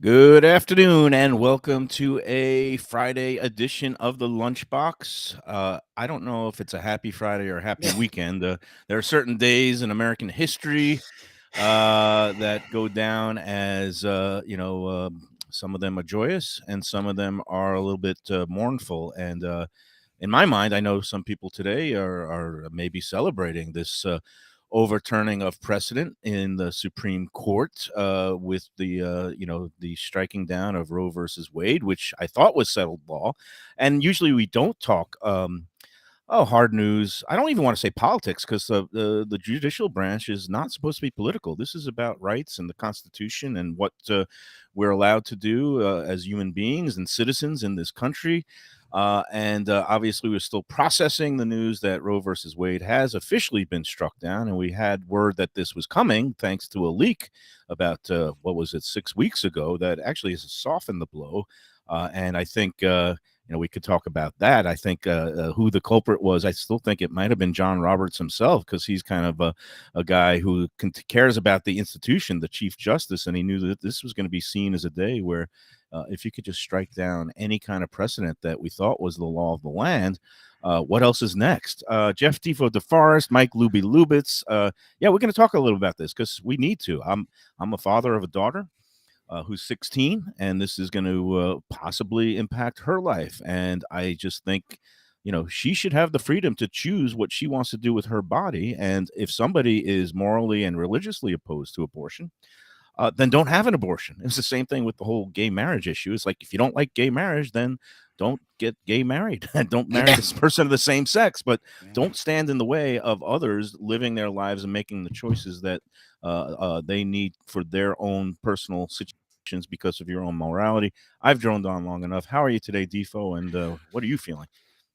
Good afternoon, and welcome to a Friday edition of the Lunchbox. I don't know if it's a happy Friday or a happy weekend. There are certain days in American history that go down as some of them are joyous, and some of them are a little bit mournful. And in my mind, I know some people today are maybe celebrating this overturning of precedent in the Supreme Court with the striking down of Roe versus Wade, which I thought was settled law. And usually we don't talk. Hard news. I don't even want to say politics because the judicial branch is not supposed to be political. This is about rights and the Constitution and what we're allowed to do as human beings and citizens in this country. And obviously, we're still processing the news that Roe versus Wade has officially been struck down. And we had word that this was coming thanks to a leak about, 6 weeks ago that actually has softened the blow. And I think we could talk about that. I think who the culprit was, I still think it might have been John Roberts himself, because he's kind of a guy who cares about the institution, the Chief Justice, and he knew that this was going to be seen as a day where if you could just strike down any kind of precedent that we thought was the law of the land, what else is next? Jeff Defo DeForest, Mike Lubie Lubitz. We're going to talk a little about this because we need to. I'm a father of a daughter who's 16, and this is going to possibly impact her life. And I just think, she should have the freedom to choose what she wants to do with her body. And if somebody is morally and religiously opposed to abortion, then don't have an abortion. It's the same thing with the whole gay marriage issue. It's like, if you don't like gay marriage, then don't get gay married and don't marry this person of the same sex, but don't stand in the way of others living their lives and making the choices that they need for their own personal situations because of your own morality. I've droned on long enough. How are you today, Defo? And what are you feeling?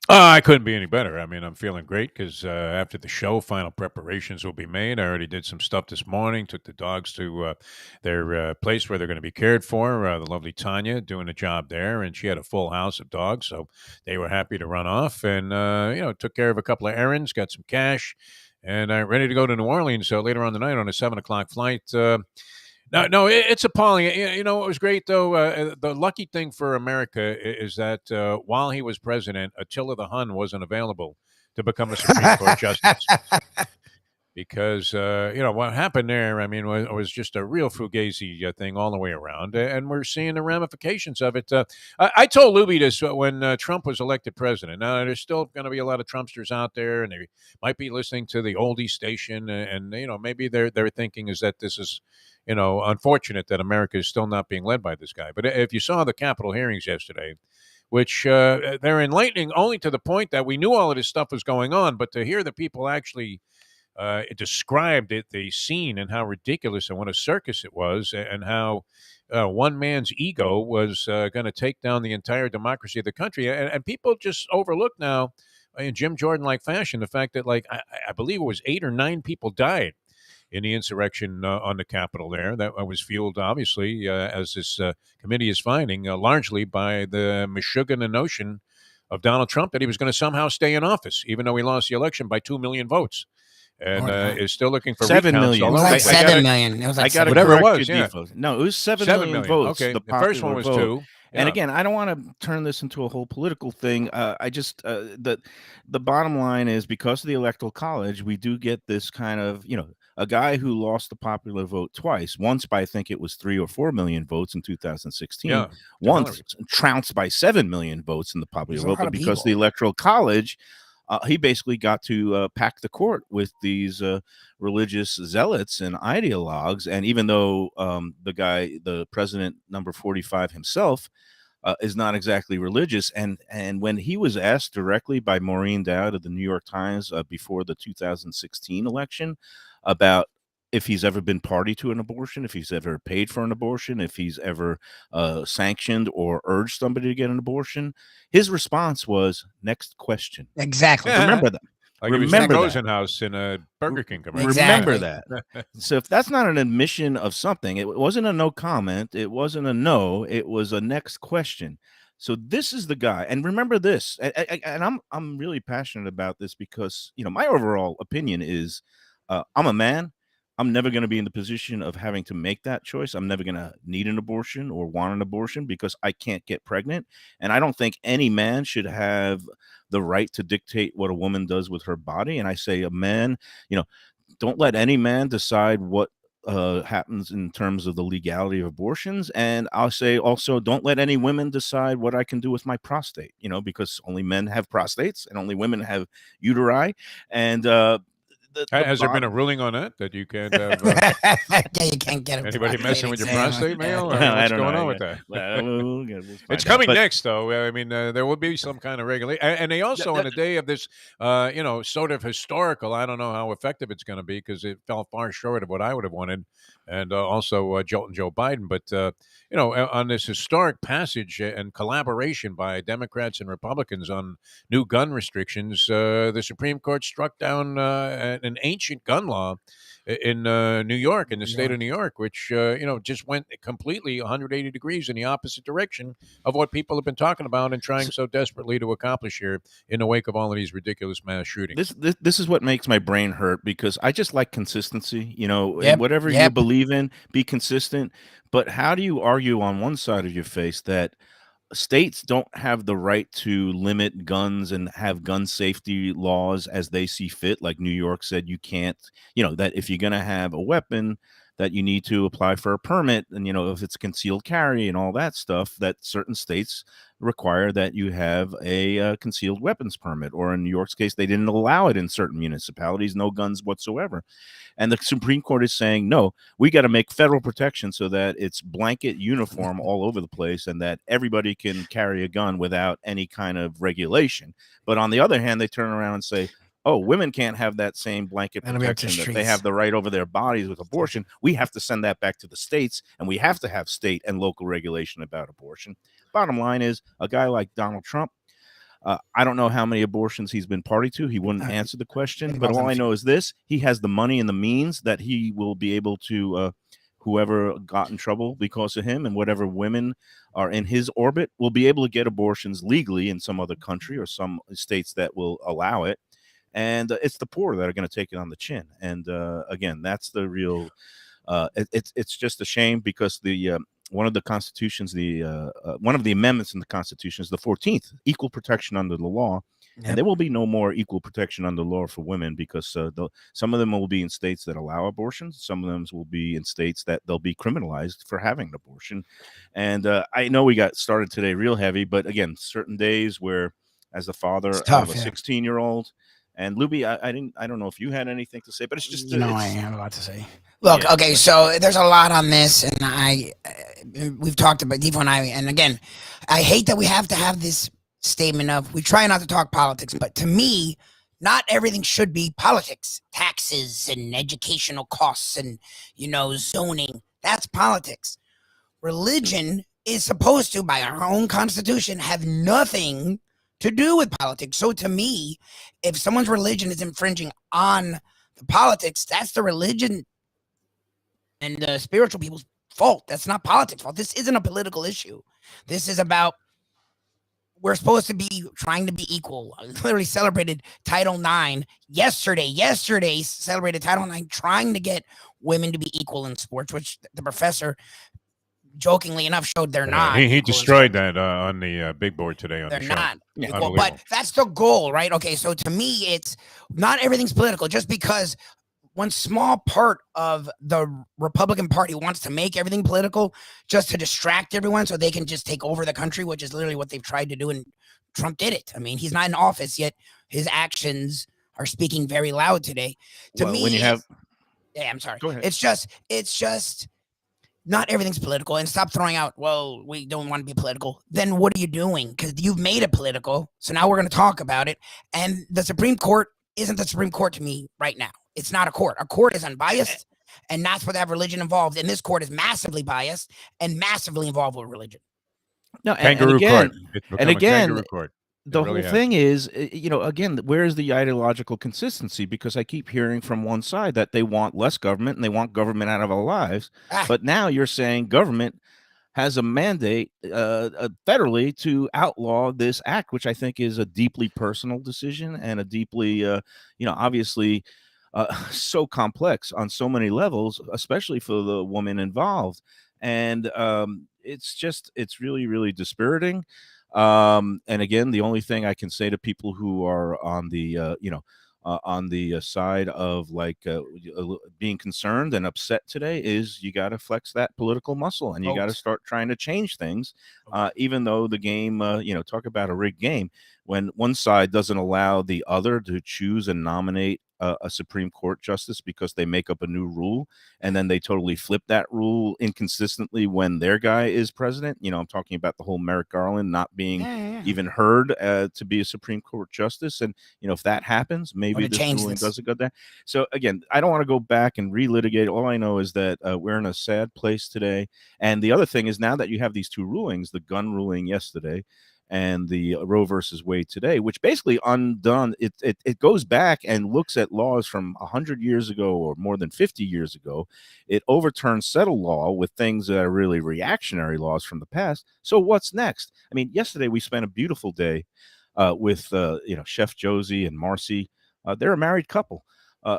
I couldn't be any better. I mean, I'm feeling great because after the show, final preparations will be made. I already did some stuff this morning, took the dogs to their place where they're going to be cared for. The lovely Tanya doing a job there, and she had a full house of dogs, so they were happy to run off. And, took care of a couple of errands, got some cash, and I'm ready to go to New Orleans later on tonight on a 7 o'clock flight. No, it's appalling. It was great though. The lucky thing for America is that while he was president, Attila the Hun wasn't available to become a Supreme Court justice because what happened there. I mean, was just a real fugazi thing all the way around, and we're seeing the ramifications of it. I told Lubie this when Trump was elected president. Now there's still going to be a lot of Trumpsters out there, and they might be listening to the oldie station, and maybe they're thinking is that this is unfortunate that America is still not being led by this guy. But if you saw the Capitol hearings yesterday, which they're enlightening only to the point that we knew all of this stuff was going on, but to hear the people actually described the scene and how ridiculous and what a circus it was, and how one man's ego was going to take down the entire democracy of the country. And people just overlook now, in Jim Jordan-like fashion, the fact that, like, I believe it was 8 or 9 people died in the insurrection on the Capitol there. That was fueled, obviously, as this committee is finding, largely by the Meshuggah notion of Donald Trump that he was going to somehow stay in office, even though he lost the election by 2 million votes. And is still looking for 7 recounts. million. It was like 7 million. It was like I got to whatever it correct was, you, yeah. Defo. No, it was 7 7 million million. votes. Okay, The first one popular was vote. 2. And Yeah. again, I don't want to turn this into a whole political thing. I just the bottom line is, because of the Electoral College, we do get this kind of a guy who lost the popular vote twice. Once by, I think it was 3 or 4 million votes in 2016. Yeah, Once trounced by 7 million votes in the popular vote, but because the Electoral College, he basically got to pack the court with these religious zealots and ideologues. And even though the president, number 45 himself, is not exactly religious, and when he was asked directly by Maureen Dowd of the New York Times before the 2016 election about if he's ever been party to an abortion, if he's ever paid for an abortion, if he's ever sanctioned or urged somebody to get an abortion, his response was, "Next question." Exactly. Remember that. Like Remember it was that. Frozen House in a Burger King commercial. Remember that. So if that's not an admission of something, it wasn't a no comment, it wasn't a no, it was a next question. So this is the guy. And remember this, and I'm really passionate about this because my overall opinion is, I'm a man. I'm never going to be in the position of having to make that choice. I'm never going to need an abortion or want an abortion because I can't get pregnant. And I don't think any man should have the right to dictate what a woman does with her body. And I say, a man, you know, don't let any man decide what happens in terms of the legality of abortions. And I'll say also, don't let any women decide what I can do with my prostate, because only men have prostates and only women have uteri. And Has there been a ruling on that you can't have Yeah, you can't get a anybody prostate messing with your exam. prostate, Mayo? Well, I mean, I what's don't going know. on with that? We'll find It's out. coming But next, though. I mean, there will be some kind of regulation, and they also, on the day of this, sort of historical. I don't know how effective it's going to be because it fell far short of what I would have wanted, and also Joe Biden. But on this historic passage and collaboration by Democrats and Republicans on new gun restrictions, the Supreme Court struck down an ancient gun law in New York, in the state of New York, which just went completely 180 degrees in the opposite direction of what people have been talking about and trying so desperately to accomplish here in the wake of all of these ridiculous mass shootings. This is what makes my brain hurt because I just like consistency. Yep, Whatever you yep. believe in, be consistent. But how do you argue on one side of your face that states don't have the right to limit guns and have gun safety laws as they see fit? Like New York said, you can't, that if you're going to have a weapon, that you need to apply for a permit. And, if it's concealed carry and all that stuff, that certain states require that you have a concealed weapons permit. Or in New York's case, they didn't allow it in certain municipalities, no guns whatsoever. And the Supreme Court is saying, no, we got to make federal protection so that it's blanket uniform all over the place and that everybody can carry a gun without any kind of regulation. But on the other hand, they turn around and say, oh, women can't have that same blanket That'll be up to protection that they streets. have the right over their bodies with abortion. We have to send that back to the states, and we have to have state and local regulation about abortion. Bottom line is, a guy like Donald Trump, I don't know how many abortions he's been party to. He wouldn't answer the question, but all I know is this: he has the money and the means that he will be able to, whoever got in trouble because of him and whatever women are in his orbit will be able to get abortions legally in some other country or some states that will allow it. And it's the poor that are going to take it on the chin. And again, that's the real. It's just a shame because the one of the constitutions, one of the amendments in the Constitution is the 14th, equal protection under the law. Yep. And there will be no more equal protection under the law for women because some of them will be in states that allow abortions. Some of them will be in states that they'll be criminalized for having an abortion. And I know we got started today real heavy, but again, certain days where, as the father tough, of a yeah. 16-year-old, and Lubie, I don't know if you had anything to say, but it's just I have a lot to say. Look, Yeah. okay, so there's a lot on this, and we've talked about Defo and I, and again, I hate that we have to have this statement of we try not to talk politics, but to me, not everything should be politics. Taxes and educational costs and zoning, that's politics. Religion is supposed to, by our own constitution, have nothing to do with politics. So to me, if someone's religion is infringing on the politics, that's the religion and the spiritual people's fault. That's not politics' fault. This isn't a political issue. This is about, we're supposed to be trying to be equal. I literally celebrated Title IX yesterday. Yesterday celebrated Title IX, trying to get women to be equal in sports, which the professor, jokingly enough, showed they're not. He destroyed that on the big board today on They're the show. not. Yeah. Equal, but that's the goal, right? Okay, so to me, it's not everything's political. Just because one small part of the Republican Party wants to make everything political just to distract everyone so they can just take over the country, which is literally what they've tried to do, and Trump did it. I mean, he's not in office yet. His actions are speaking very loud today. To me, when you have... Yeah, I'm sorry. Go ahead. It's just not everything's political, and stop throwing out, well, we don't want to be political. Then what are you doing? Because you've made it political. So now we're going to talk about it. And the Supreme Court isn't the Supreme Court to me right now. It's not a court. A court is unbiased, and that's where they have religion involved. And this court is massively biased and massively involved with religion. No, Kangaroo court. It's become and again, a kangaroo court. the whole thing is, again, where is the ideological consistency? Because I keep hearing from one side that they want less government and they want government out of our lives. But now you're saying government has a mandate federally to outlaw this act, which I think is a deeply personal decision and a deeply, obviously so complex on so many levels, especially for the woman involved. And it's really, really dispiriting. And again, the only thing I can say to people who are on the, on the side of like being concerned and upset today is you got to flex that political muscle and you got to Vote. start trying to change things, even though the game, talk about a rigged game. When one side doesn't allow the other to choose and nominate a Supreme Court justice because they make up a new rule and then they totally flip that rule inconsistently when their guy is president. I'm talking about the whole Merrick Garland not being Yeah. even heard to be a Supreme Court justice. And, if that happens, maybe this ruling doesn't go there. So again, I don't want to go back and relitigate. All I know is that we're in a sad place today. And the other thing is now that you have these two rulings, the gun ruling yesterday and the Roe versus Wade today, which basically undone it goes back and looks at laws from 100 years ago or more than 50 years ago. It overturns settled law with things that are really reactionary laws from the past. So what's next? I mean, yesterday we spent a beautiful day with Chef Josie and Marcy. They're a married couple.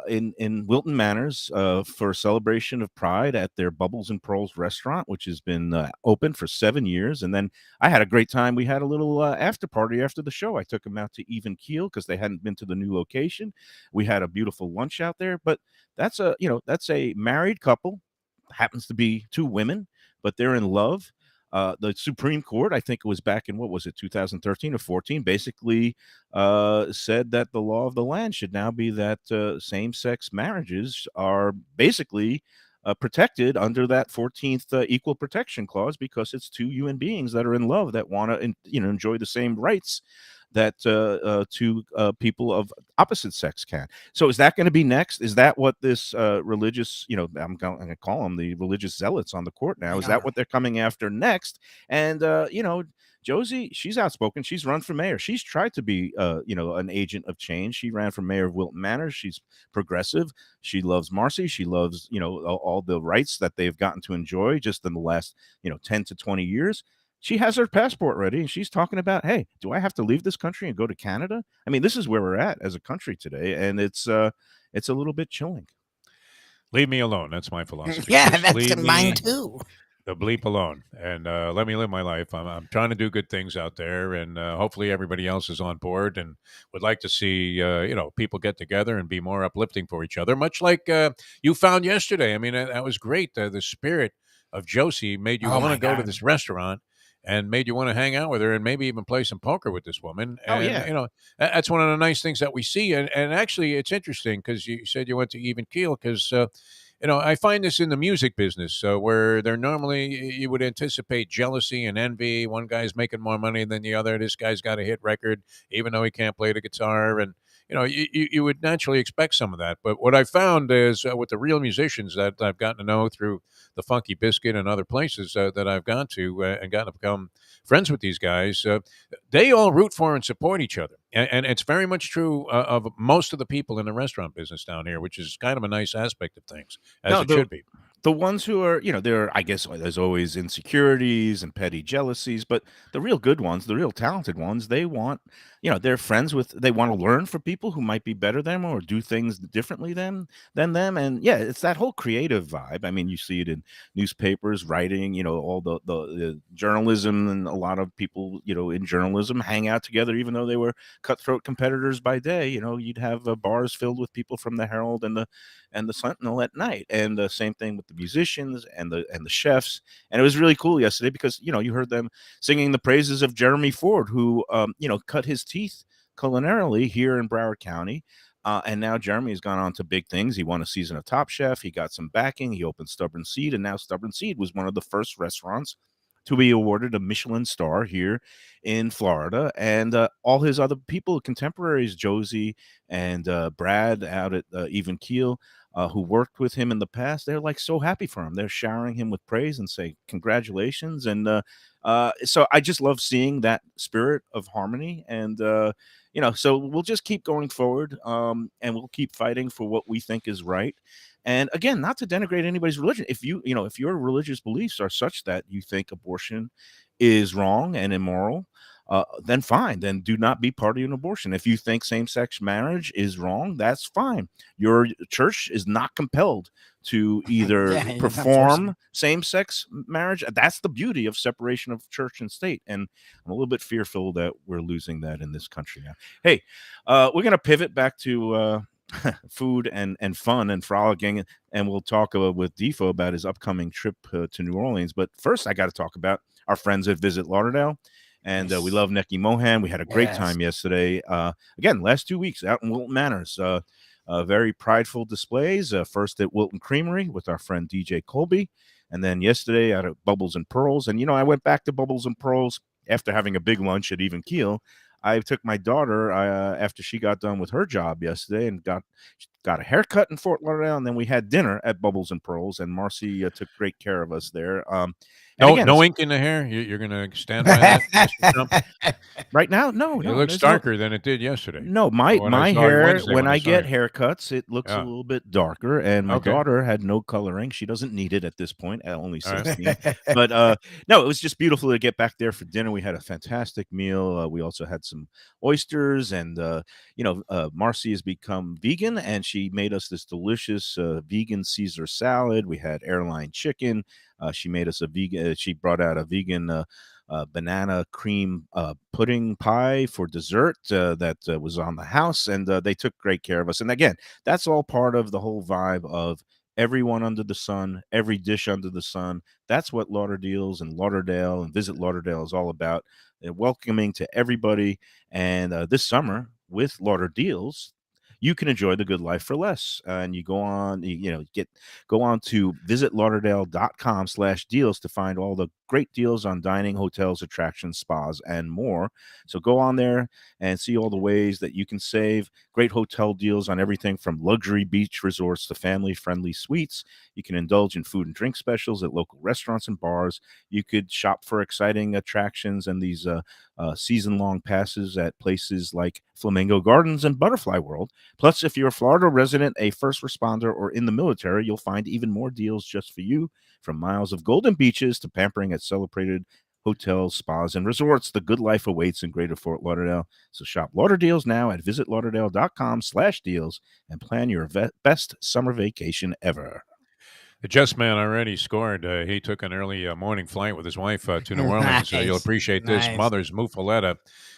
In Wilton Manors for a celebration of Pride at their Bubbles and Pearls restaurant, which has been open for 7 years. And then I had a great time. We had a little after party after the show. I took them out to Even Keel because they hadn't been to the new location. We had a beautiful lunch out there. But that's a married couple. Happens to be two women, but they're in love. The Supreme Court, I think it was back in, what was it, 2013 or 14, basically said that the law of the land should now be that same-sex marriages are basically protected under that 14th Equal Protection Clause because it's two human beings that are in love that want to, enjoy the same rights that two people of opposite sex can. So is that going to be next? Is that what this religious, I'm going to call them the religious zealots on the court now? Is that what they're coming after next? And, Josie, she's outspoken. She's run for mayor. She's tried to be, an agent of change. She ran for mayor of Wilton Manors. She's progressive. She loves Marcy. She loves, all the rights that they've gotten to enjoy just in the last, 10 to 20 years. She has her passport ready and she's talking about, hey, do I have to leave this country and go to Canada? I mean, this is where we're at as a country today, and it's a little bit chilling. Leave me alone. That's my philosophy. Yeah, Just that's leave mine me too. the bleep alone and let me live my life. I'm trying to do good things out there, and hopefully everybody else is on board and would like to see people get together and be more uplifting for each other, much like you found yesterday. I mean, that was great. The spirit of Josie made you want to go to this restaurant and made you want to hang out with her and maybe even play some poker with this woman. And, that's one of the nice things that we see. And actually, it's interesting because you said you went to Even Keel because I find this in the music business where they're normally, you would anticipate jealousy and envy. One guy's making more money than the other. This guy's got a hit record, even though he can't play the guitar. And, you would naturally expect some of that. But what I found is with the real musicians that I've gotten to know through the Funky Biscuit and other places that I've gone to and gotten to become friends with these guys, they all root for and support each other. And it's very much true of most of the people in the restaurant business down here, which is kind of a nice aspect of things, as it should be. The ones who are, I guess there's always insecurities and petty jealousies, but the real good ones, the real talented ones, they want, they're friends with, they want to learn from people who might be better than them or do things differently than them. And yeah, it's that whole creative vibe. I mean, you see it in newspapers, writing, all the journalism, and a lot of people, in journalism hang out together, even though they were cutthroat competitors by day. You'd have bars filled with people from the Herald and the Sentinel at night, and the same thing with the musicians and the chefs. And it was really cool yesterday because you heard them singing the praises of Jeremy Ford, who cut his teeth culinarily here in Broward County. And now Jeremy has gone on to big things. He won a season of Top Chef. He got some backing. He opened Stubborn Seed, and now Stubborn Seed was one of the first restaurants to be awarded a Michelin star here in Florida. And all his other people, contemporaries, Josie and Brad out at Even Keel, who worked with him in the past, they're like so happy for him. They're showering him with praise and say congratulations. And so I just love seeing that spirit of harmony. And so we'll just keep going forward, and we'll keep fighting for what we think is right. And again, not to denigrate anybody's religion. If if your religious beliefs are such that you think abortion is wrong and immoral, then fine. Then do not be part of an abortion. If you think same-sex marriage is wrong, that's fine. Your church is not compelled to either Yeah, you're not perform same-sex marriage. That's the beauty of separation of church and state. And I'm a little bit fearful that we're losing that in this country now. Hey, we're going to pivot back to food and fun and frolicking, and we'll talk with Defo about his upcoming trip to New Orleans. But first, I got to talk about our friends at Visit Lauderdale. And we love Neki Mohan. We had a great time yesterday. Again, last 2 weeks out in Wilton Manors. Very prideful displays. First at Wilton Creamery with our friend DJ Colby. And then yesterday out at Bubbles and Pearls. And, I went back to Bubbles and Pearls after having a big lunch at Even Keel. I took my daughter after she got done with her job yesterday and got a haircut in Fort Lauderdale. And then we had dinner at Bubbles and Pearls. And Marcy took great care of us there. No ink in the hair? You're going to stand by that, Mr. Trump? Right now? No. It looks darker than it did yesterday. No, my hair, when I get haircuts, it looks a little bit darker, and my daughter had no coloring. She doesn't need it at this point, at only 16. But no, it was just beautiful to get back there for dinner. We had a fantastic meal. We also had some oysters, and Marcy has become vegan, and she made us this delicious vegan Caesar salad. We had airline chicken. She made us a vegan. She brought out a vegan banana cream pudding pie for dessert that was on the house, and they took great care of us. And again, that's all part of the whole vibe of everyone under the sun, every dish under the sun. That's what Lauderdale and Visit Lauderdale is all about. They're welcoming to everybody. And this summer with Lauderdale's, you can enjoy the good life for less. And you go on, go on to visitlauderdale.com/deals to find all the great deals on dining, hotels, attractions, spas, and more. So go on there and see all the ways that you can save. Great hotel deals on everything from luxury beach resorts to family-friendly suites. You can indulge in food and drink specials at local restaurants and bars. You could shop for exciting attractions and these season-long passes at places like Flamingo Gardens and Butterfly World. Plus, if you're a Florida resident, a first responder, or in the military, you'll find even more deals just for you. From miles of golden beaches to pampering at celebrated hotels, spas, and resorts, the good life awaits in Greater Fort Lauderdale. So shop Lauderdale's now at visitlauderdale.com/deals and plan your best summer vacation ever. The Just Man already scored. He took an early morning flight with his wife to New Orleans. You'll appreciate this. Mother's Muffaletta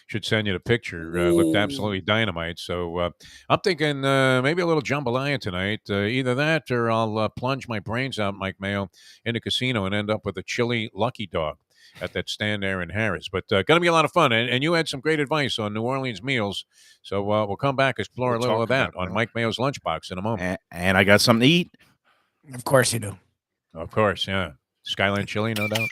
should send you the picture. Looked absolutely dynamite. So I'm thinking maybe a little jambalaya tonight. Either that or I'll plunge my brains out, Mike Mayo, in a casino and end up with a chili Lucky Dog at that stand there in Harris. But going to be a lot of fun. And you had some great advice on New Orleans meals. So we'll come back, explore a little of that on Mike Mayo's Lunchbox in a moment. And I got something to eat. Of course you do. Of course, yeah. Skyline chili, no doubt.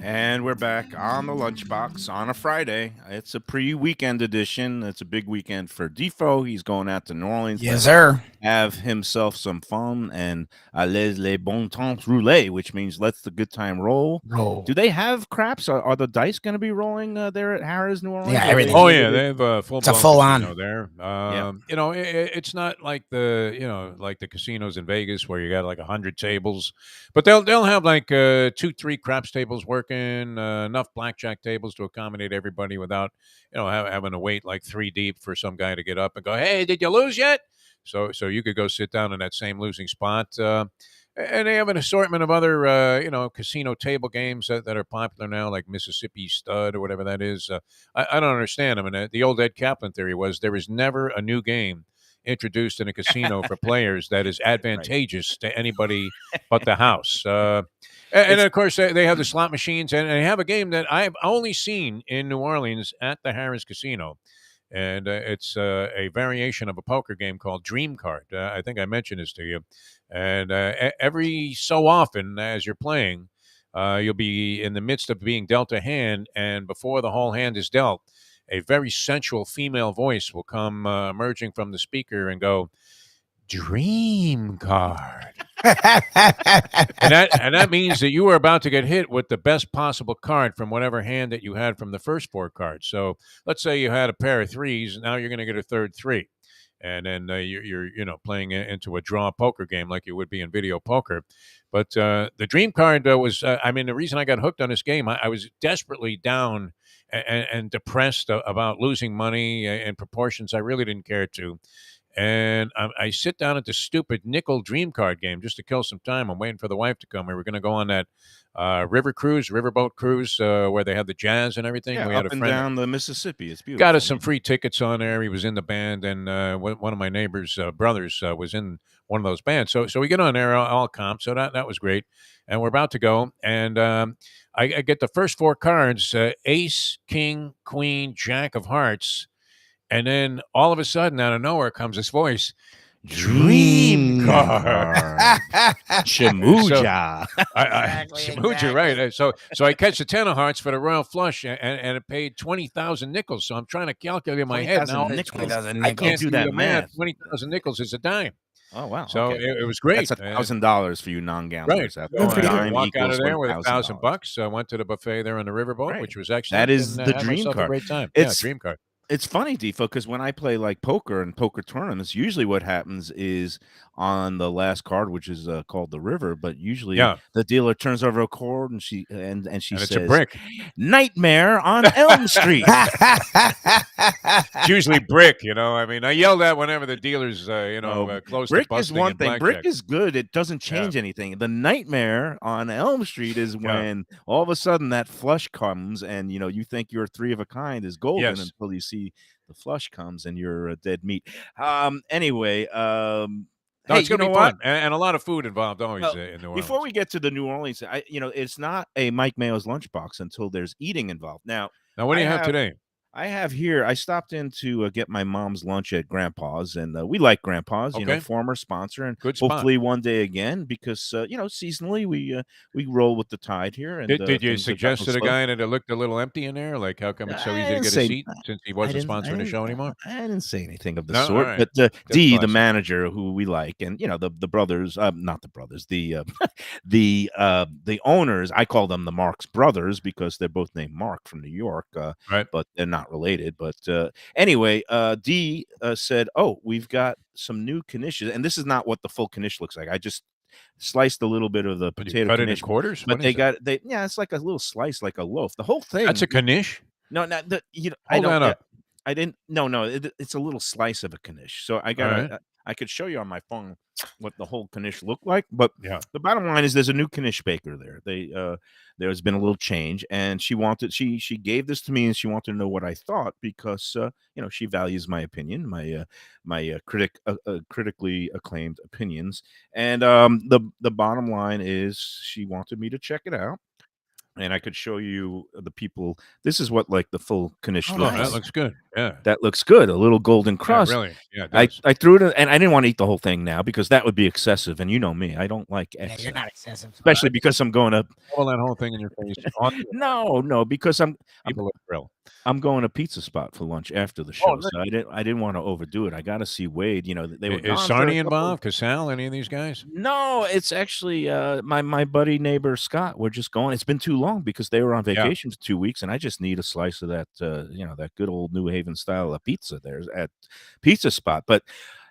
And we're back on the Lunchbox on a Friday. It's a pre-weekend edition. It's a big weekend for Defo. He's going out to New Orleans. Yes, sir. Have himself some fun and les bon temps rouler, which means let's the good time roll. Do they have craps? Are the dice going to be rolling there at Harrah's New Orleans? Yeah, Are everything. Oh yeah, they have a full It's a blown full casino on. there. Yeah. You know, it's not like the casinos in Vegas where you got like 100 tables, but they'll have like 2-3 craps tables working, enough blackjack tables to accommodate everybody without having to wait like 3 deep for some guy to get up and go, "Hey, did you lose yet?" So you could go sit down in that same losing spot. And they have an assortment of other, casino table games that are popular now, like Mississippi Stud or whatever that is. I don't understand. I mean, the old Ed Kaplan theory was there is never a new game introduced in a casino for players that is advantageous to anybody but the house. And of course, they have the slot machines, and they have a game that I've only seen in New Orleans at the Harrah's Casino. And it's a variation of a poker game called Dream Card. I think I mentioned this to you. And every so often, as you're playing, you'll be in the midst of being dealt a hand, and before the whole hand is dealt, a very sensual female voice will come emerging from the speaker and go, "Dream Card." and that means that you are about to get hit with the best possible card from whatever hand that you had from the first 4 cards. So let's say you had a pair of 3s, now you're going to get a third 3, and then you're playing into a draw poker game like you would be in video poker. But the dream card was, the reason I got hooked on this game, I was desperately down and depressed about losing money in proportions I really didn't care to. And I sit down at the stupid nickel dream card game just to kill some time. I'm waiting for the wife to come. We were going to go on that riverboat cruise where they had the jazz and everything. Yeah, we had up a and friend down the Mississippi. It's beautiful. got us some free tickets on there. He was in the band, and one of my neighbor's brothers was in one of those bands. So we get on there all comp. So that was great. And we're about to go, and I get the first 4 cards: Ace, King, Queen, Jack of Hearts. And then all of a sudden, out of nowhere, comes this voice, "Dream Card." Shamuja. Shamuja, right. So I catch the 10 of hearts for the royal flush, and it paid 20,000 nickels. So I'm trying to calculate in my head now. 20,000 I can't do do that the math. math. 20,000 nickels is a dime. Oh, wow. So okay. it was great. That's $1,000 for you non-gamblers. Right. A So dime walk out of equals there with $1,000. $1,000. I went to the buffet there on the riverboat, Right. which was excellent. That is and the had dream myself card. A great time. It's- dream card. It's funny, Defo, because when I play like poker and poker tournaments, usually what happens is on the last card, which is called the river, but usually the dealer turns over a card and she says, It's a brick. "Nightmare on Elm Street." It's usually brick, I yell that whenever the dealer's, close brick to busting is one in thing. blackjack. Brick is good. It doesn't change anything. The nightmare on Elm Street is when all of a sudden that flush comes and, you think your 3 of a kind is golden until you see the flush comes and you're a dead meat. Anyway, No, it's going to be fun. And a lot of food involved always in New Orleans. Before we get to the New Orleans, it's not a Mike Mayo's Lunchbox until there's eating involved. Now what do you have today? I have here, I stopped in to get my mom's lunch at Grandpa's, and we like Grandpa's, former sponsor, and good spot. Hopefully one day again, because, seasonally we roll with the tide here. And Did you suggest to the guy that it looked a little empty in there? Like, how come it's so easy to get a seat since he wasn't sponsoring the show anymore? I didn't say anything of the sort, right. but D, the manager who we like, and, the brothers, not the brothers, the owners, I call them the Marx brothers because they're both named Mark from New York, right? But they're not related. But anyway, D said, "Oh, we've got some new Knishes," and this is not what the full Knish looks like. I just sliced a little bit of the potato cut Knish, it in quarters. but it's like a little slice, like a loaf. The whole thing. That's a Knish. No, Hold that up. I didn't. No, it's a little slice of a Knish. So I got. I could show you on my phone what the whole Knish looked like, but the bottom line is there's a new Knish baker there. There's been a little change, and she gave this to me, and she wanted to know what I thought because she values my opinion, my critically acclaimed opinions, and the bottom line is she wanted me to check it out. And I could show you the people. This is what like the full Knish looks. That looks good. Yeah. that looks good. A little golden crust. Really. Yeah, it I, does. I threw it, and I didn't want to eat the whole thing now because that would be excessive. And you know me, I don't like Yeah, excess, you're not excessive. especially because I'm going to. All that whole thing in your face. On No, because I'm the grill. I'm going to pizza spot for lunch after the Oh, show, so I didn't want to overdo it. I got to see Wade. You know, they were Is gone for a Sarni couple. involved? Casal? Any of these guys? No, it's actually my buddy neighbor Scott. We're just going. It's been too long because they were on vacation for 2 weeks, and I just need a slice of that that good old New Haven style of pizza there at Pizza Spot. But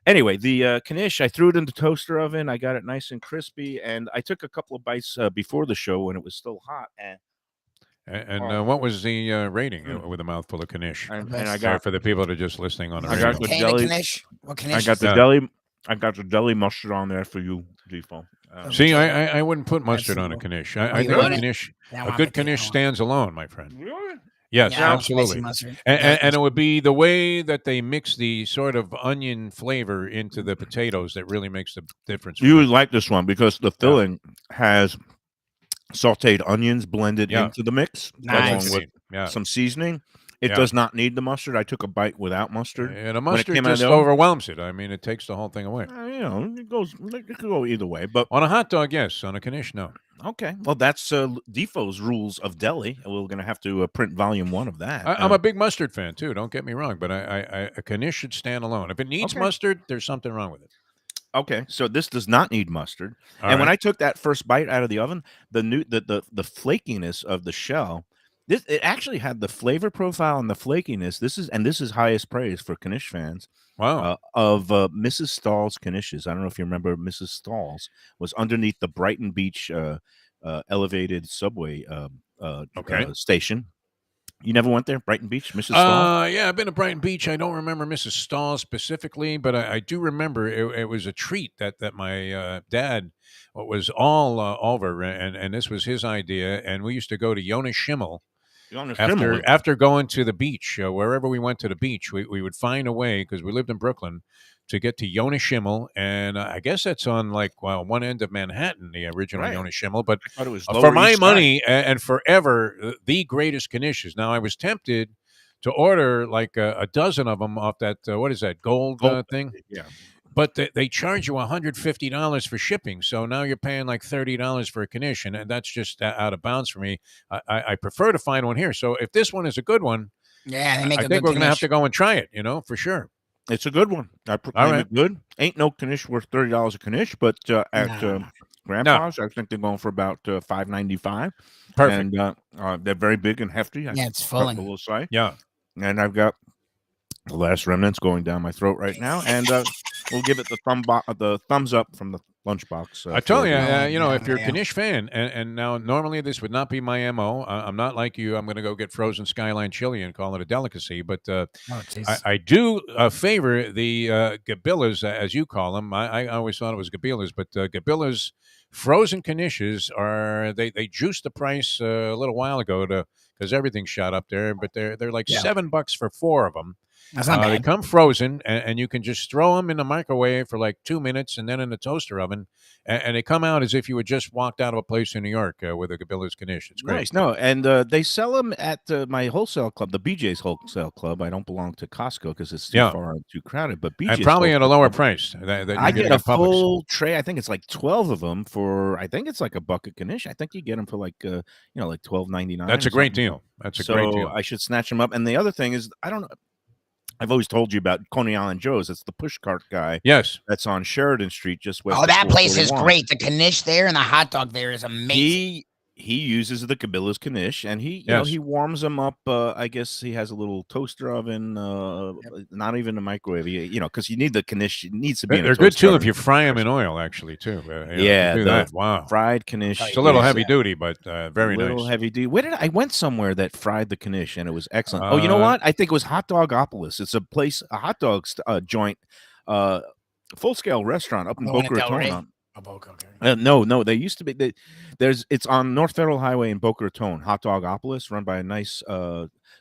anyway, the Knish, I threw it in the toaster oven. I got it nice and crispy, and I took a couple of bites before the show when it was still hot. And what was the rating with a mouthful of Knish? And I Sorry got for the people that are just listening on the I radio. got the Can deli. Knish? What Knish? I got the deli. I got the deli mustard on there for you, Defo. See, I wouldn't put mustard on a Knish. I think wouldn't? a good Knish stands alone, my friend. Really? Yes, Yeah, absolutely. mustard. And it would be the way that they mix the sort of onion flavor into the potatoes that really makes the difference. You would like this one because the filling has sautéed onions blended into the mix, Nice. along with some seasoning. It Yeah. does not need the mustard. I took a bite without mustard. And a When it mustard came out of just the oven, overwhelms it. I mean, it takes the whole thing away. it could go either way. But On a hot dog, yes. On a Knish, no. okay, well, that's Defoe's rules of deli. We're going to have to print volume 1 of that. I'm a big mustard fan too. Don't get me wrong, but a Knish should stand alone. If it needs mustard, there's something wrong with it. Okay, so this does not need mustard. All and when right. I took that first bite out of the oven, the flakiness of the shell, it actually had the flavor profile and the flakiness. This is highest praise for Knish fans. Wow. Of Mrs. Stahl's Knishes. I don't know if you remember. Mrs. Stahl's was underneath the Brighton Beach elevated subway station. You never went there, Brighton Beach, Mrs. Stahl? Yeah, I've been to Brighton Beach. I don't remember Mrs. Stahl specifically, but I do remember it was a treat that my dad was all over, and this was his idea. And we used to go to Yona Schimmel after going to the beach. Wherever we went to the beach, we would find a way, because we lived in Brooklyn, to get to Yona Schimmel, and I guess that's on one end of Manhattan, the original Yona Schimmel. But I thought it was for my money and forever, the greatest Knishes. Now I was tempted to order like a dozen of them off that what is that gold thing? Yeah. But they charge you $150 for shipping, so now you're paying like $30 for a Knish, and that's just out of bounds for me. I prefer to find one here. So if this one is a good one, yeah, they make I think we're going to have to go and try it. For sure. It's a good one. I proclaim it good. Ain't no Knish worth $30 a Knish, but at Grampa's, I think they're going for about $5.95. Perfect. And they're very big and hefty. It's filling. A little size. Yeah. And I've got the last remnants going down my throat right now, and we'll give it the thumbs up from the Lunchbox. I tell you, if you're a Knish fan, and now normally this would not be my MO. I'm not like you. I'm going to go get frozen Skyline chili and call it a delicacy. But I do favor the Gabillas, as you call them. I always thought it was Gabillas, but Gabillas frozen Knishes they juiced the price a little while ago because everything shot up there. But they're like $7 for 4 of them. That's not bad. They come frozen, and you can just throw them in the microwave for like 2 minutes, and then in the toaster oven, and they come out as if you had just walked out of a place in New York with a Gabilla's Knish. It's great. Nice. No, and they sell them at my wholesale club, the BJ's Wholesale Club. I don't belong to Costco because it's too far and too crowded, but BJ's and probably at a lower price. I get a full tray. I think it's like 12 of them for. I think it's like a bucket Knish. I think you get them for like like $12.99. That's a great deal. That's a great deal. I should snatch them up. And the other thing is, I don't know. I've always told you about Coney Island Joe's. It's the push cart guy. Yes. That's on Sheridan Street, just west. Oh, that place is great. The Knish there and the hot dog there is amazing. He uses the Gabilla's Knish, and he warms them up. I guess he has a little toaster oven, not even a microwave. Because you need the Knish. It needs to be. They're good too if you fry them in oil, actually too. Yeah, do that. Wow, fried Knish. It's a little heavy duty, but very nice. A little heavy duty. I went somewhere that fried the Knish, and it was excellent. You know what? I think it was Hot Dogopolis. It's a hot dog joint, full scale restaurant up in Boca Raton. No, they used to be. It's on North Federal Highway in Boca Raton. Hot Dogopolis, run by a nice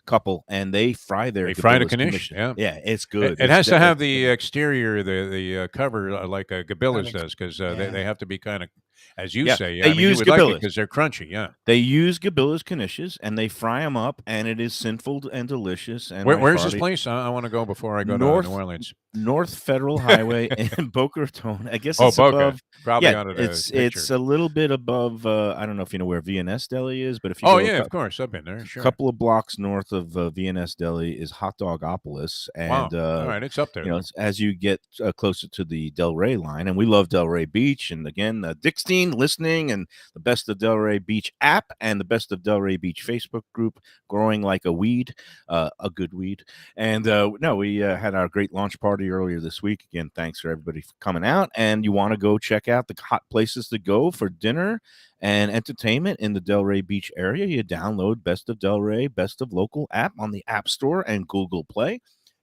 couple, and they fry their. They fry the Knish. Yeah, it's good. It has to have the exterior, the cover like a Gabilla's does, because they have to be kind of as you Yeah, say. they I mean, you use would like it Gabillas. because they're crunchy. Yeah. They use Gabillas Knishes, and they fry them up, and it is sinful and delicious. And Where's this place? I want to go before I go to New Orleans. North Federal Highway in Boca Raton. I guess Oh, it's Boca. above. Probably Yeah, out of the it's picture. a little bit above. I don't know if you know where VNS Deli is, but if you Oh, go yeah, of course. I've been there. a Sure. couple of blocks north of VNS Deli is Hot Dogopolis, Wow. and All right, it's up there. you know, as you get closer to the Delray line, and we love Delray Beach, and again, Dickstein listening, and the Best of Delray Beach app, and the Best of Delray Beach Facebook group, growing like a weed, a good weed. And no, we had our great launch party earlier this week. Again, thanks for everybody for coming out. And you want to go check out the hot places to go for dinner and entertainment in the Delray Beach area, you download Best of Delray, Best of Local app on the App Store and Google Play.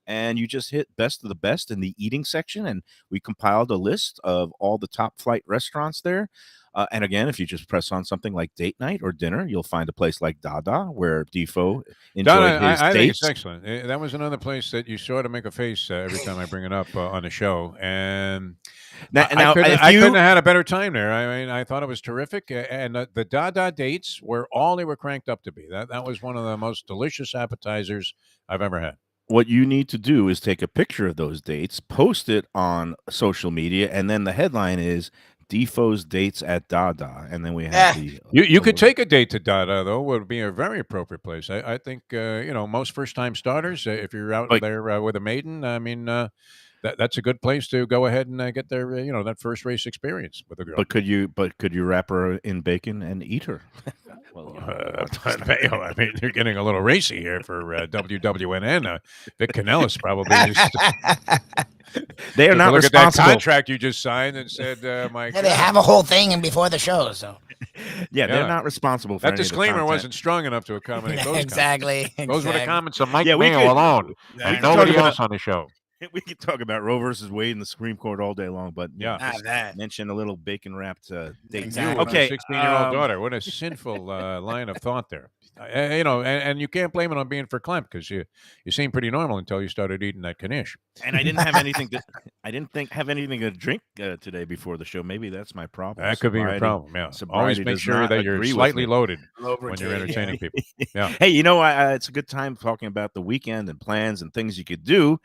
And you just hit Best of the Best in the eating section. And we compiled a list of all the top flight restaurants there. And again, if you just press on something like date night or dinner, you'll find a place like Dada where Defo enjoyed his I think it's dates. excellent. That was another place that you sort of make a face every time I bring it up on the show. And I couldn't have had a better time there. I mean, I thought it was terrific. And the Dada dates were all they were cranked up to be. That was one of the most delicious appetizers I've ever had. What you need to do is take a picture of those dates, post it on social media, and then the headline is Defoe's dates at Dada, and then we have the. You could take a date to Dada, though. Would be a very appropriate place. I think most first time starters, if you're out there with a maiden, I mean. That's a good place to go ahead and get their that first race experience with a girl. But could you wrap her in bacon and eat her? Well, Mayo, I mean, you're getting a little racy here for WWNN. Vic Canellis probably just. They are not look responsible. At that contract you just signed and said, "Mike." Yeah, they have a whole thing in before the show, so. Yeah, they're not responsible for that disclaimer wasn't strong enough to accommodate those. Exactly. Those were the comments of Mike Mayo alone, and nobody else on the show. We could talk about Roe versus Wade in the Supreme Court all day long, but that. mention a little bacon wrapped date. Exactly. Okay, 16-year-old daughter. What a sinful line of thought there. And you can't blame it on being for Clem because you seemed pretty normal until you started eating that Knish. And I didn't have anything to. I didn't have anything to drink today before the show. Maybe that's my problem. That could be your problem. Yeah. Always make sure that you're slightly loaded when you're entertaining people. Yeah. Hey, it's a good time talking about the weekend and plans and things you could do.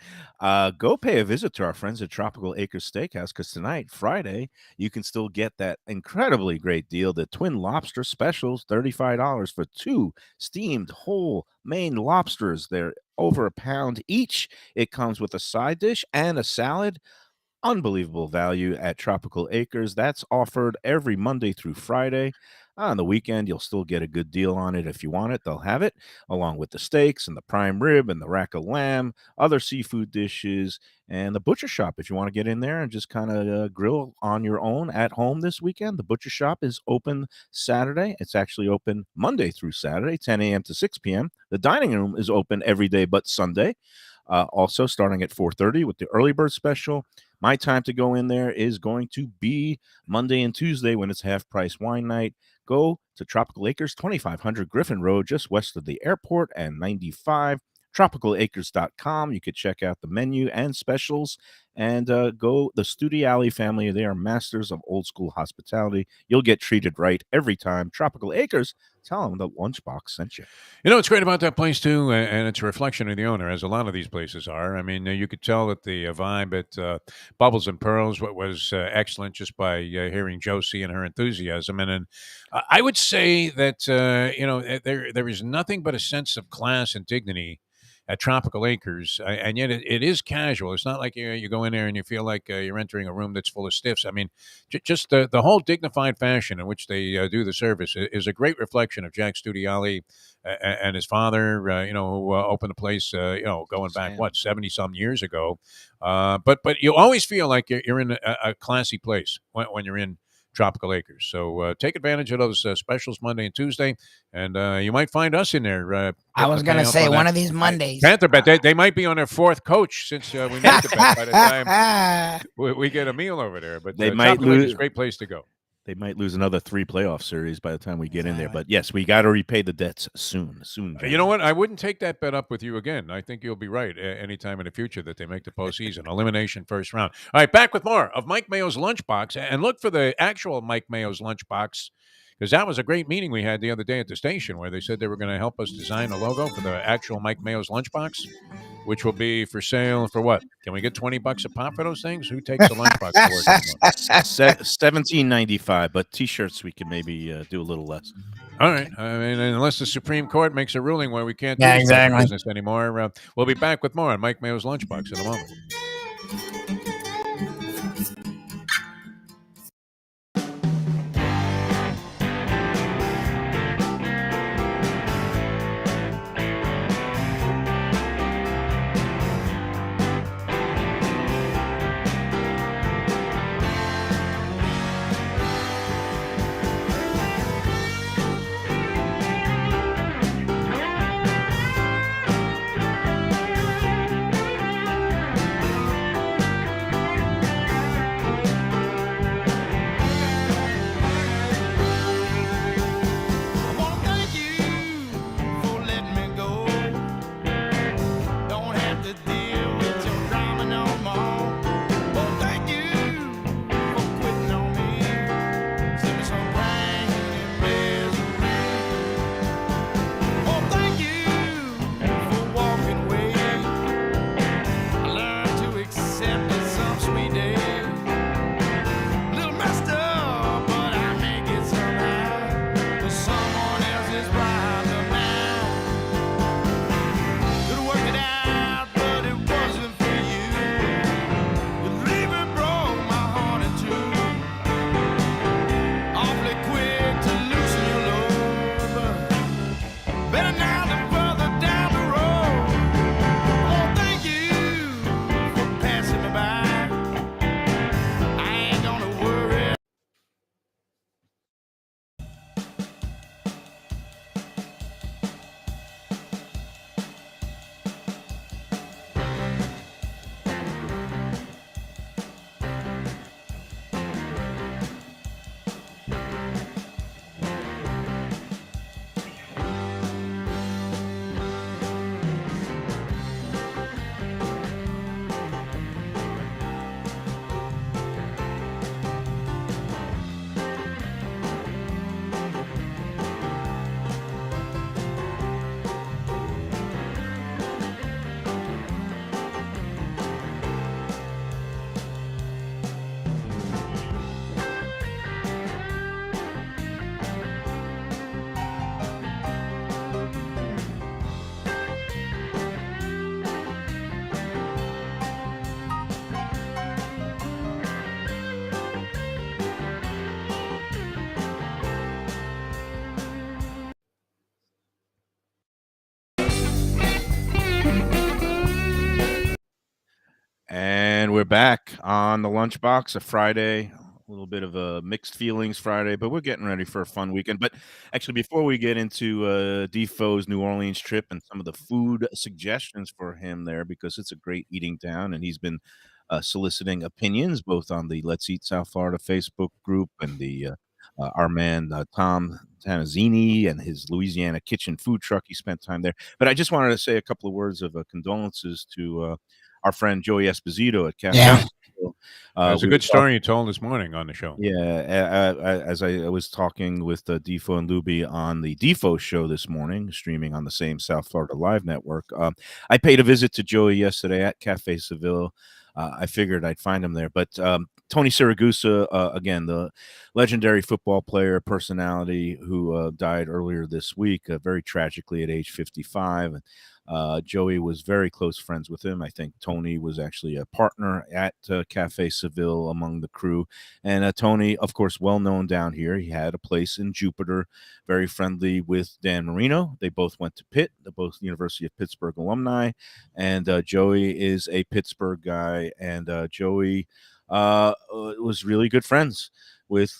Go pay a visit to our friends at Tropical Acres Steakhouse because tonight, Friday, you can still get that incredibly great deal. The Twin Lobster Specials, $35 for 2 steamed whole Maine lobsters. They're over £1 each. It comes with a side dish and a salad. Unbelievable value at Tropical Acres. That's offered every Monday through Friday. On the weekend, you'll still get a good deal on it. If you want it, they'll have it, along with the steaks and the prime rib and the rack of lamb, other seafood dishes, and the butcher shop. If you want to get in there and just kind of grill on your own at home this weekend, the butcher shop is open Saturday. It's actually open Monday through Saturday, 10 a.m. to 6 p.m. The dining room is open every day but Sunday. Also starting at 4:30 with the early bird special. My time to go in there is going to be Monday and Tuesday when it's half price wine night. Go to Tropical Acres, 2500 Griffin Road, just west of the airport, and 95 tropicalacres.com. You could check out the menu and specials, and go the Studi Alley family. They are masters of old school hospitality. You'll get treated right every time. Tropical Acres, tell them the Lunchbox sent you. What's great about that place too, and it's a reflection of the owner, as a lot of these places are. I mean, you could tell that the vibe at Bubbles and Pearls was excellent just by hearing Josie and her enthusiasm. And I would say that there is nothing but a sense of class and dignity at Tropical Acres, and yet it is casual. It's not like you go in there and you feel like you're entering a room that's full of stiffs. I mean, just the whole dignified fashion in which they do the service is a great reflection of Jack Studiali and his father, who opened the place, going back, 70-some years ago. But you always feel like you're in a classy place when you're in Tropical Acres. So take advantage of those specials Monday and Tuesday, and you might find us in there. I was going to say one of these Mondays. Panther bet. They might be on their 4th coach since we made the bet by the time we get a meal over there. But they might lose. lose. Great place to go. They might lose another 3 playoff series by the time we get in there. Exactly. But yes, we got to repay the debts soon. You know gentlemen. what? I wouldn't take that bet up with you again. I think you'll be right anytime in the future that they make the postseason. Elimination first round. All right, back with more of Mike Mayo's Lunchbox. And look for the actual Mike Mayo's Lunchbox, because that was a great meeting we had the other day at the station where they said they were going to help us design a logo for the actual Mike Mayo's Lunchbox, which will be for sale for what? Can we get $20 a pop for those things? Who takes a lunchbox to work anymore? $17.95, but T-shirts we can maybe do a little less. All right. I mean, unless the Supreme Court makes a ruling where we can't do Yeah, this type of exactly. business anymore, we'll be back with more on Mike Mayo's Lunchbox in a moment. And we're back on the Lunchbox, a Friday. A little bit of a mixed feelings Friday, but we're getting ready for a fun weekend. But actually, before we get into Defoe's New Orleans trip and some of the food suggestions for him there, because it's a great eating town, and he's been soliciting opinions both on the Let's Eat South Florida Facebook group and the our man Tom Tanazzini and his Louisiana Kitchen food truck. He spent time there. But I just wanted to say a couple of words of condolences to our friend Joey Esposito at Cafe. Yeah. That's a good story you told this morning on the show. Yeah, as I was talking with Defo and Lubie on the Defo show this morning, streaming on the same South Florida Live network. I paid a visit to Joey yesterday at Cafe Seville. I figured I'd find him there, but Tony Siragusa, again, the legendary football player, personality who died earlier this week, very tragically at age 55. Joey was very close friends with him. I think Tony was actually a partner at Cafe Seville among the crew. And Tony, of course, well known down here. He had a place in Jupiter, very friendly with Dan Marino. They both went to Pitt. They're both University of Pittsburgh alumni. And Joey is a Pittsburgh guy. And Joey was really good friends with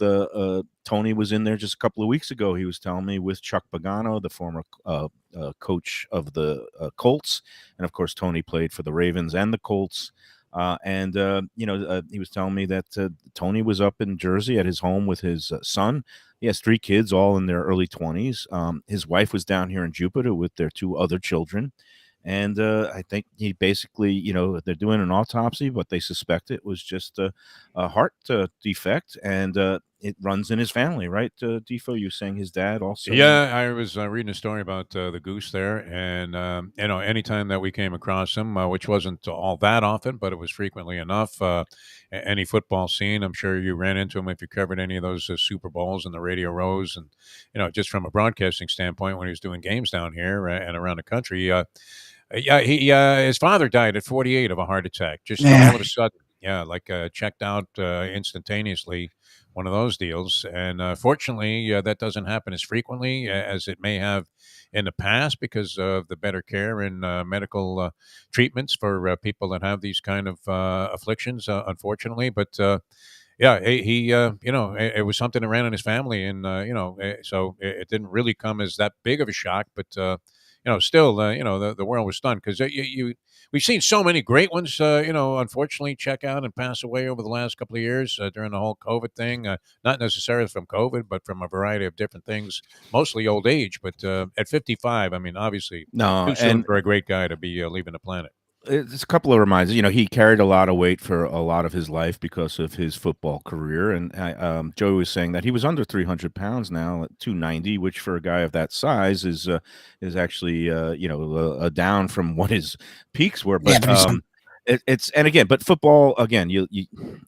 Tony. Was in there just a couple of weeks ago. He was telling me with Chuck Pagano, the former coach of the Colts, and of course Tony played for the Ravens and the Colts. He was telling me that Tony was up in Jersey at his home with his son. He has 3 kids, all in their early 20s. His wife was down here in Jupiter with their 2 other children. And I think he basically, they're doing an autopsy, but they suspect it was just a heart defect, and it runs in his family, right? Defo, you saying his dad also? Yeah, I was reading a story about the goose there, and anytime that we came across him, which wasn't all that often, but it was frequently enough. Any football scene, I'm sure you ran into him if you covered any of those Super Bowls and the radio rows, and just from a broadcasting standpoint, when he was doing games down here and around the country. Yeah, his father died at 48 of a heart attack. Just all of a sudden, yeah, like checked out instantaneously. One of those deals, and fortunately, that doesn't happen as frequently as it may have in the past because of the better care and medical treatments for people that have these kind of afflictions. Unfortunately, but yeah, it was something that ran in his family, and so it didn't really come as that big of a shock, but still, the world was stunned because we've seen so many great ones, unfortunately check out and pass away over the last couple of years during the whole COVID thing, not necessarily from COVID, but from a variety of different things, mostly old age. But at 55, I mean, obviously, No, too soon and for a great guy to be leaving the planet. it's a couple of reminders. He carried a lot of weight for a lot of his life because of his football career. And Joey was saying that he was under 300 pounds now at 290, which for a guy of that size is actually down from what his peaks were. But it's and again, but football again, you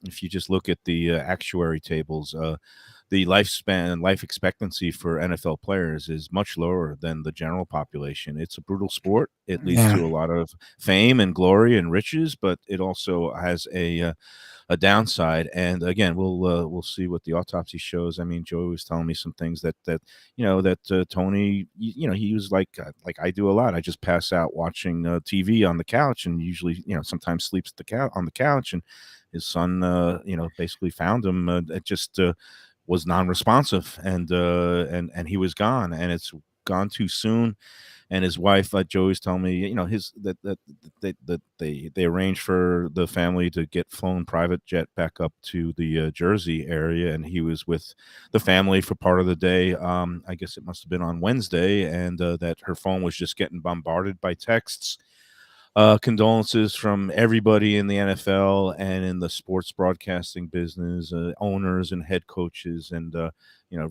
if you just look at the actuary tables. The lifespan, life expectancy for NFL players is much lower than the general population. It's a brutal sport. It leads to a lot of fame and glory and riches, but it also has a downside. And again, we'll see what the autopsy shows. I mean, Joey was telling me some things that Tony, he was like I do a lot. I just pass out watching TV on the couch, and usually sometimes sleeps on the couch. And his son, basically found him. It just was non-responsive, and he was gone, and it's gone too soon. And his wife, Joey's telling me, that they arranged for the family to get flown private jet back up to the Jersey area, and he was with the family for part of the day. I guess it must have been on Wednesday, and that her phone was just getting bombarded by texts. Condolences from everybody in the NFL and in the sports broadcasting business, owners and head coaches, and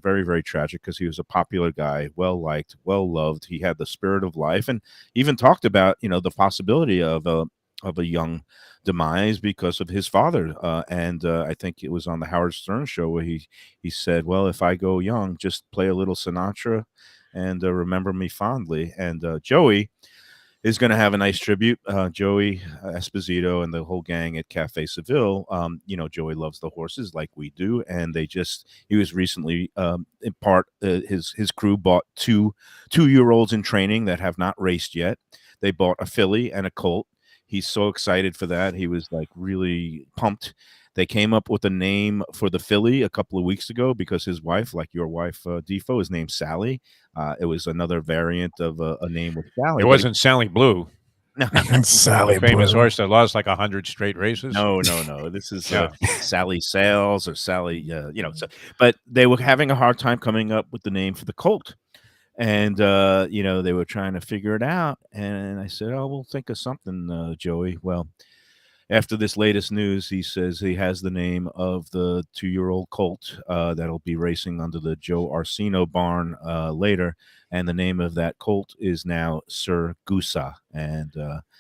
very, very tragic because he was a popular guy, well liked, well loved. He had the spirit of life, and even talked about the possibility of a young demise because of his father. And I think it was on the Howard Stern show where he said, "Well, if I go young, just play a little Sinatra and remember me fondly." And Joey is going to have a nice tribute. Joey Esposito and the whole gang at Cafe Seville. Joey loves the horses like we do, and he was recently in part his crew bought two-year-olds in training that have not raced yet. They bought a filly and a colt. He's so excited for that. He was like really pumped. They came up with a name for the filly a couple of weeks ago because his wife, like your wife, Defo, is named Sally. It was another variant of a name with Sally. It wasn't Sally Blue. No, Sally famous Blue. horse that lost like 100 straight races. No. This is Sally Sales or Sally. But they were having a hard time coming up with the name for the colt. And, they were trying to figure it out. And I said, "Oh, we'll think of something, Joey." Well, after this latest news, he says he has the name of the 2-year-old colt that'll be racing under the Joe Arsenault barn later. And the name of that colt is now Sir Gusa. And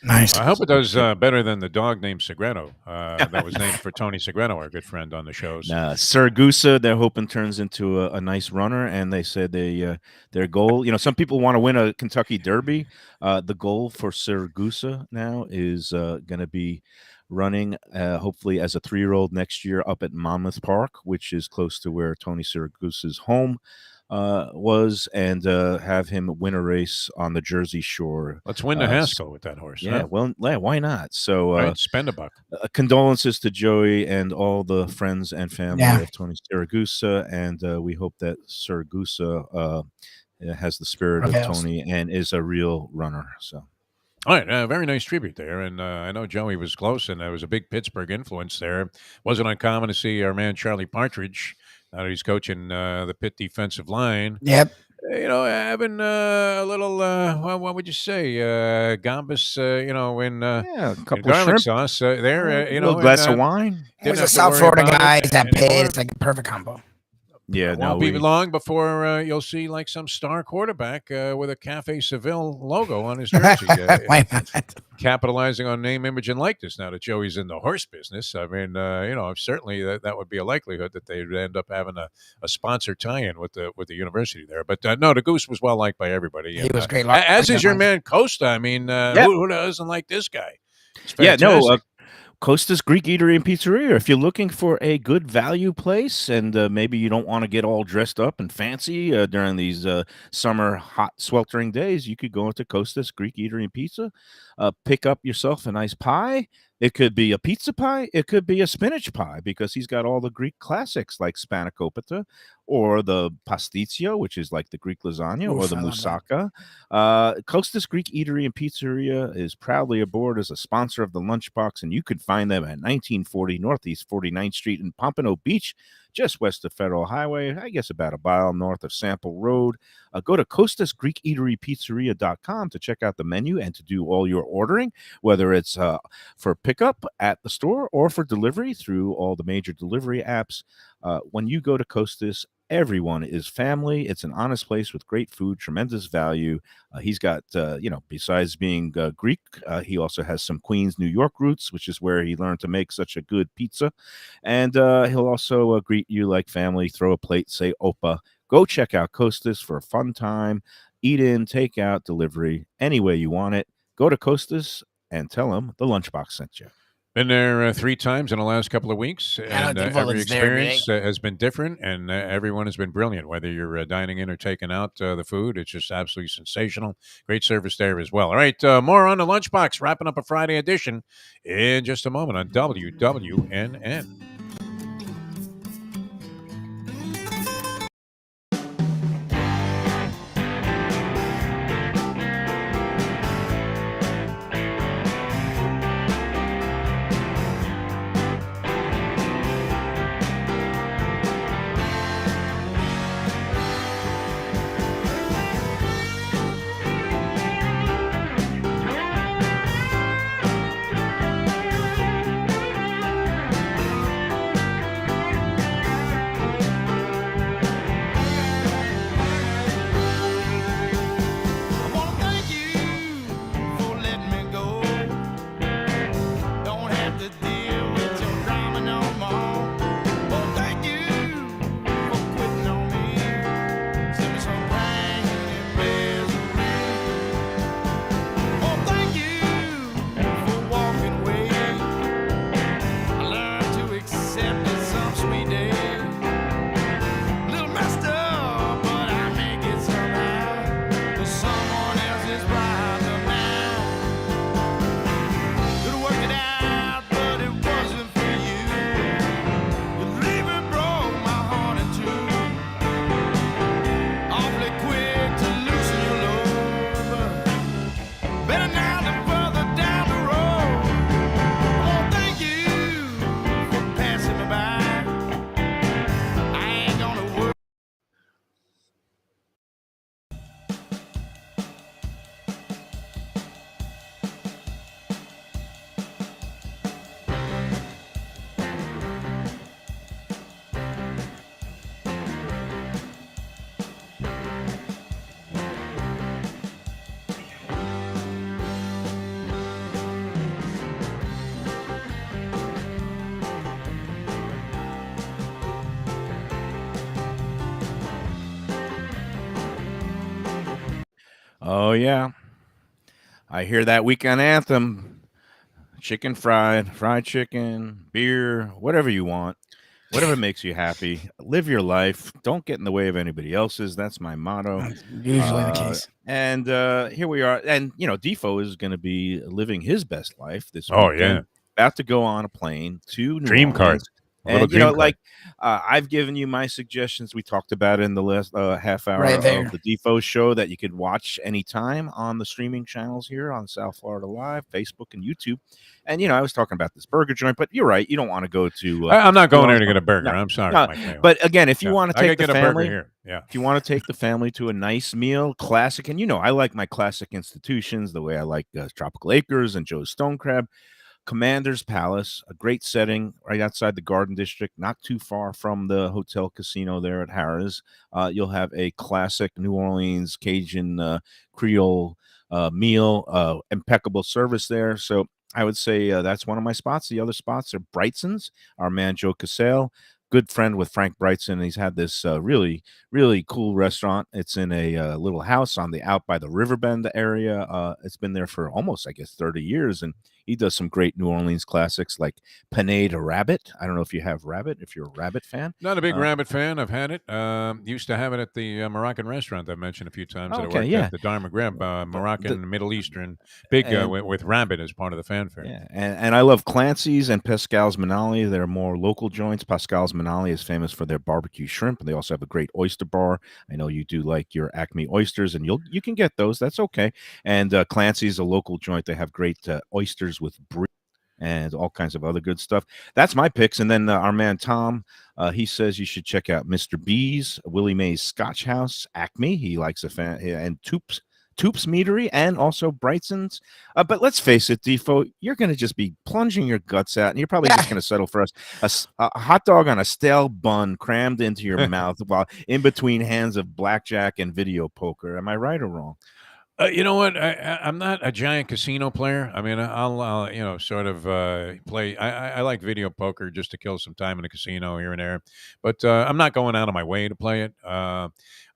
nice. I hope it does better than the dog named Segreto that was named for Tony Segreto, our good friend on the shows. Sir Gusa, they're hoping turns into a nice runner, and they said their goal. Some people want to win a Kentucky Derby. The goal for Sir Gusa now is going to be running hopefully as a 3-year-old next year up at Monmouth Park, which is close to where Tony Siragusa's home was, and have him win a race on the Jersey Shore. Let's win the Haskell with that horse. Yeah, huh? well, why not? So Right, spend a buck. condolences to Joey and all the friends and family of Tony Siragusa, and we hope that Siragusa has the spirit of Tony and is a real runner. So All right, very nice tribute there, and I know Joey was close, and there was a big Pittsburgh influence there. Wasn't uncommon to see our man Charlie Partridge. Now that he's coaching the Pitt defensive line, Yep. having a little, what would you say, gambas, Yeah, a in couple of garlic shrimp, sauce a there, little glass of wine. There's didn't a have to South worry Florida about guy it that Pitt. anymore. It's like a perfect combo. Yeah, It no, won't be long before you'll see like some star quarterback with a Cafe Seville logo on his jersey. Why not? Capitalizing on name, image, and likeness. Now that Joey's in the horse business, I mean, certainly that would be a likelihood that they'd end up having a sponsor tie-in with the university there. But no, the Goose was well liked by everybody. He was great. As is your man Costa. I mean, who doesn't like this guy? It's yeah, no. fantastic. Costa's Greek Eatery and Pizzeria. If you're looking for a good value place and maybe you don't want to get all dressed up and fancy during these summer hot sweltering days, you could go into Costa's Greek Eatery and Pizza, pick up yourself a nice pie. It could be a pizza pie. It could be a spinach pie because he's got all the Greek classics like spanakopita or the pasticcio, which is like the Greek lasagna, or Oof, the I love that. moussaka. Costa's Greek Eatery and Pizzeria is proudly aboard as a sponsor of the Lunchbox, and you can find them at 1940 Northeast 49th Street in Pompano Beach, just west of Federal Highway, I guess about a mile north of Sample Road. Go to CostasGreekEateryPizzeria.com to check out the menu and to do all your ordering, whether it's for pickup at the store or for delivery through all the major delivery apps. When you go to Costas, everyone is family. It's an honest place with great food, tremendous value. He's got, besides being Greek, he also has some Queens, New York roots, which is where he learned to make such a good pizza. And he'll also greet you like family, throw a plate, say Opa. Go check out Costas for a fun time. Eat in, take out, delivery, any way you want it. Go to Costas and tell him the Lunchbox sent you. Been there 3 times in the last couple of weeks, and think every it's there every experience has been different, and everyone has been brilliant. Whether you're dining in or taking out the food, it's just absolutely sensational. Great service there as well. All right, more on the Lunchbox, wrapping up a Friday edition in just a moment on WWNN. Oh, yeah. I hear that weekend anthem. Chicken fried chicken, beer, whatever you want, whatever makes you happy. Live your life. Don't get in the way of anybody else's. That's my motto. That's usually the case. And here we are. And, Defo is going to be living his best life this Oh, weekend. yeah. About to go on a plane to New Dream car. Orleans. A little And you know, dream car. like I've given you my suggestions. We talked about it in the last half hour Right there. of the Defo show that you could watch anytime on the streaming channels here on South Florida Live, Facebook, and YouTube. And you know, I was talking about this burger joint, but you're right. You don't want to go to. I'm not You going there know, to get a burger. no, I'm sorry, no. Mike Mayo. But again, if you Yeah, want to I take could the get a burger family, here. Yeah. if you want to take the family to a nice meal, classic, and you know, I like my classic institutions the way I like Tropical Acres and Joe's Stone Crab. Commander's Palace, a great setting right outside the Garden District, not too far from the hotel casino there at Harrah's. You'll have a classic New Orleans Cajun Creole meal, impeccable service there. So I would say that's one of my spots. The other spots are Brightson's, our man Joe Casale, good friend with Frank Brightson. He's had this really, really cool restaurant. It's in a little house on the out by the Riverbend area. It's been there for almost, I guess, 30 years. And he does some great New Orleans classics like Panade a Rabbit. I don't know if you have rabbit, if you're a rabbit fan. Not a big rabbit fan. I've had it. Used to have it at the Moroccan restaurant I mentioned a few times that I worked at, the Dharma Grampa, Moroccan, Middle Eastern, big with rabbit as part of the fanfare. Yeah, and I love Clancy's and Pascal's Manali. They're more local joints. Pascal's Manali is famous for their barbecue shrimp, and they also have a great oyster bar. I know you do like your Acme oysters, and you can get those. That's okay. And Clancy's a local joint. They have great oysters with brie and all kinds of other good stuff. That's my picks. And then our man Tom, he says you should check out Mr. B's, Willie Mae's Scotch House, Acme. He likes a fan, and Toops Meadery, and also Brightson's. But let's face it, Defo, you're going to just be plunging your guts out, and you're probably just going to settle for a hot dog on a stale bun crammed into your mouth while in between hands of blackjack and video poker. Am I right or wrong? You know what? I'm not a giant casino player. I mean, I'll you know, sort of play. I like video poker just to kill some time in a casino here and there, but I'm not going out of my way to play it.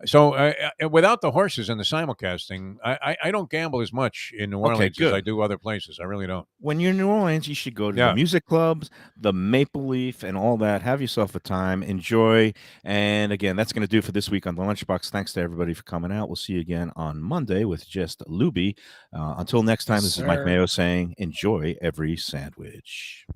So without the horses and the simulcasting, I don't gamble as much in New Orleans as I do other places. I really don't. When you're in New Orleans, you should go to the music clubs, the Maple Leaf, and all that. Have yourself a time. Enjoy. And again, that's going to do it for this week on the Lunchbox. Thanks to everybody for coming out. We'll see you again on Monday with just Lubie. Until next time, this is Mike Mayo saying, enjoy every sandwich.